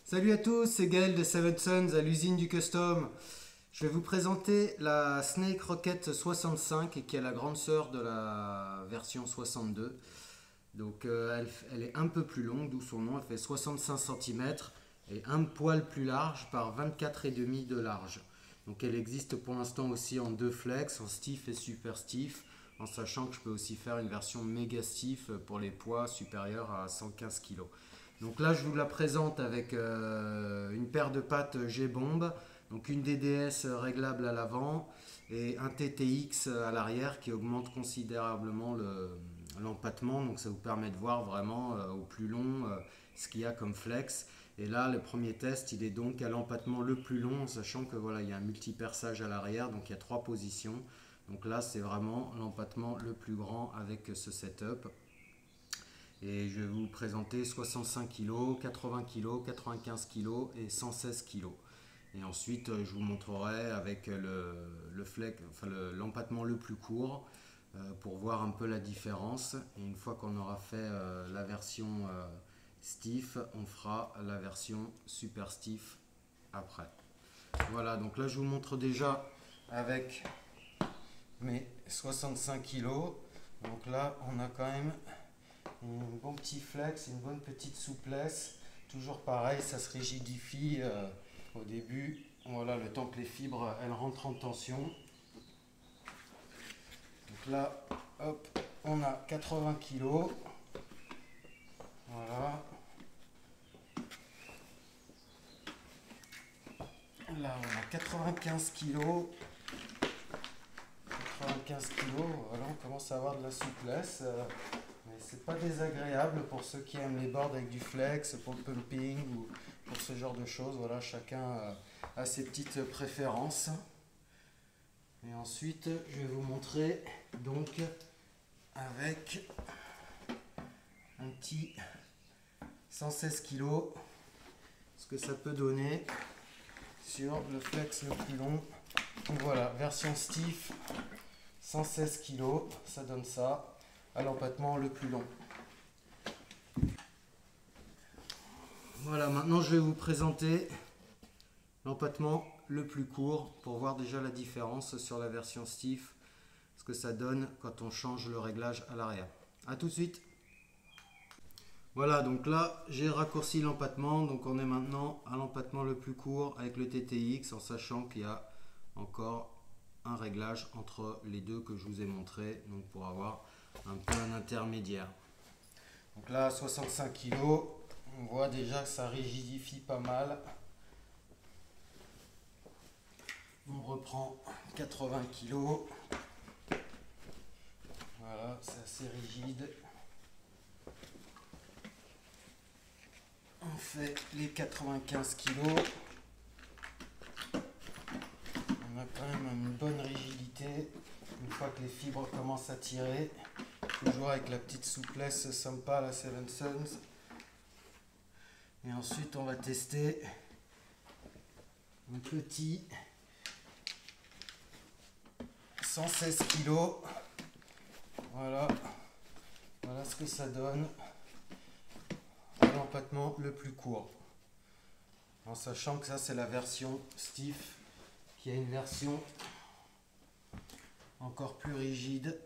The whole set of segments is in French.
Salut à tous, c'est Gaël de Seven Sons à l'usine du Custom. Je vais vous présenter la Snake Rocket 65 qui est la grande sœur de la version 62. Donc elle est un peu plus longue, d'où son nom, elle fait 65 cm et un poil plus large par 24,5 de large. Donc elle existe pour l'instant aussi en deux flex, en stiff et super stiff, en sachant que je peux aussi faire une version méga stiff pour les poids supérieurs à 115 kg. Donc là je vous la présente avec une paire de pattes G-Bomb, donc une DDS réglable à l'avant et un TTX à l'arrière qui augmente considérablement l'empattement, donc ça vous permet de voir vraiment au plus long ce qu'il y a comme flex. Et là le premier test il est donc à l'empattement le plus long, en sachant que voilà, il y a un multi-perçage à l'arrière, donc il y a 3 positions. Donc là c'est vraiment l'empattement le plus grand avec ce setup. Et je vais vous présenter 65 kg, 80 kg, 95 kg et 116 kg. Et ensuite, je vous montrerai avec l'empattement le plus court pour voir un peu la différence. Et une fois qu'on aura fait la version stiff, on fera la version super stiff après. Voilà, donc là je vous montre déjà avec mes 65 kg. Donc là, on a quand même un bon petit flex, une bonne petite souplesse. Toujours pareil, ça se rigidifie au début. Voilà, le temps que les fibres elles rentrent en tension. Donc là, hop, on a 80 kg. Voilà. Là, on a 95 kg. 95 kg, voilà, on commence à avoir de la souplesse. Mais c'est pas désagréable pour ceux qui aiment les boards avec du flex, pour le pumping ou pour ce genre de choses. Voilà, chacun a ses petites préférences. Et ensuite, je vais vous montrer donc avec un petit 116 kg ce que ça peut donner sur le flex le plus long. Donc voilà, version stiff, 116 kg, ça donne ça. À l'empattement le plus long. Voilà, maintenant je vais vous présenter l'empattement le plus court pour voir déjà la différence sur la version stiff, ce que ça donne quand on change le réglage à l'arrière. A tout de suite. Voilà, donc là j'ai raccourci l'empattement, donc on est maintenant à l'empattement le plus court avec le TTX, en sachant qu'il y a encore un réglage entre les deux que je vous ai montré, donc pour avoir un peu un intermédiaire. Donc là, 65 kg, on voit déjà que ça rigidifie pas mal. On reprend 80 kg. Voilà, c'est assez rigide. On fait les 95 kg. On a quand même une bonne rigidité. Une fois que les fibres commencent à tirer, toujours avec la petite souplesse sympa, la Seven Sons. Et ensuite, on va tester un petit 116 kg. Voilà, voilà ce que ça donne à l'empattement le plus court. En sachant que ça, c'est la version stiff, qui a une version encore plus rigide.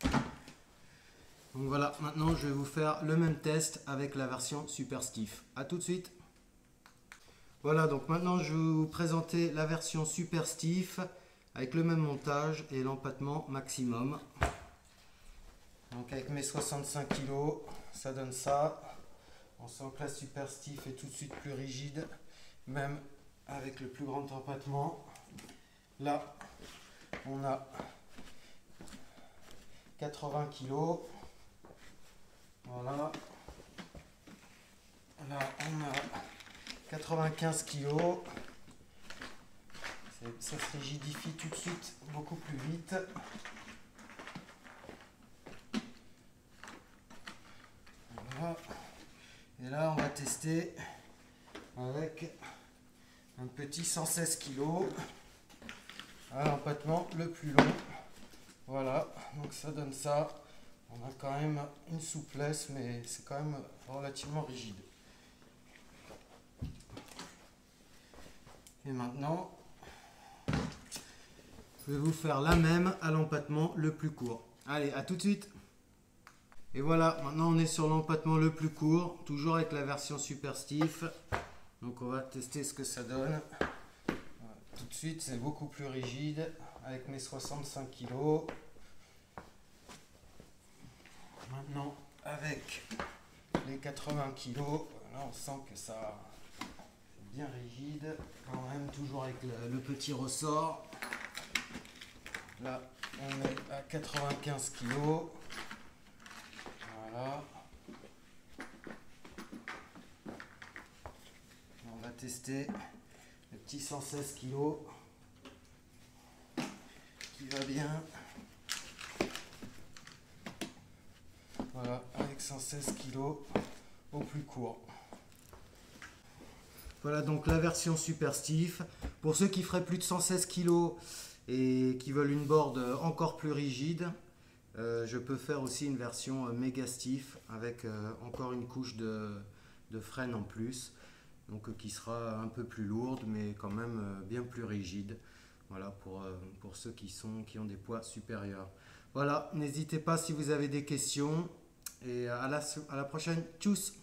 Donc voilà, maintenant je vais vous faire le même test avec la version super stiff. A tout de suite. Voilà, donc maintenant je vais vous présenter la version super stiff avec le même montage et l'empattement maximum. Donc avec mes 65 kg, ça donne ça. On sent que la super stiff est tout de suite plus rigide, même avec le plus grand empattement. Là, on a 80 kg. Voilà. Là, on a 95 kg. Ça se rigidifie tout de suite beaucoup plus vite. Voilà. Et là, on va tester avec un petit 116 kg à l'empattement le plus long. Voilà, donc ça donne ça. On a quand même une souplesse, mais c'est quand même relativement rigide. Et maintenant, je vais vous faire la même à l'empattement le plus court. Allez, à tout de suite. Et voilà, maintenant on est sur l'empattement le plus court, toujours avec la version super stiff. Donc on va tester ce que ça donne. Voilà, tout de suite, c'est beaucoup plus rigide avec mes 65 kg. Maintenant, avec les 80 kg, là on sent que ça c'est bien rigide. Quand même, toujours avec le petit ressort. Là, on est à 95 kg. Voilà. On va tester le petit 116 kg qui va bien. Voilà, avec 116 kg au plus court. Voilà donc la version super stiff. Pour ceux qui feraient plus de 116 kg et qui veulent une board encore plus rigide, je peux faire aussi une version méga stiff avec encore une couche de freine en plus, donc qui sera un peu plus lourde mais quand même bien plus rigide. Voilà pour ceux qui ont des poids supérieurs. Voilà, n'hésitez pas si vous avez des questions et à la prochaine. Tchuss!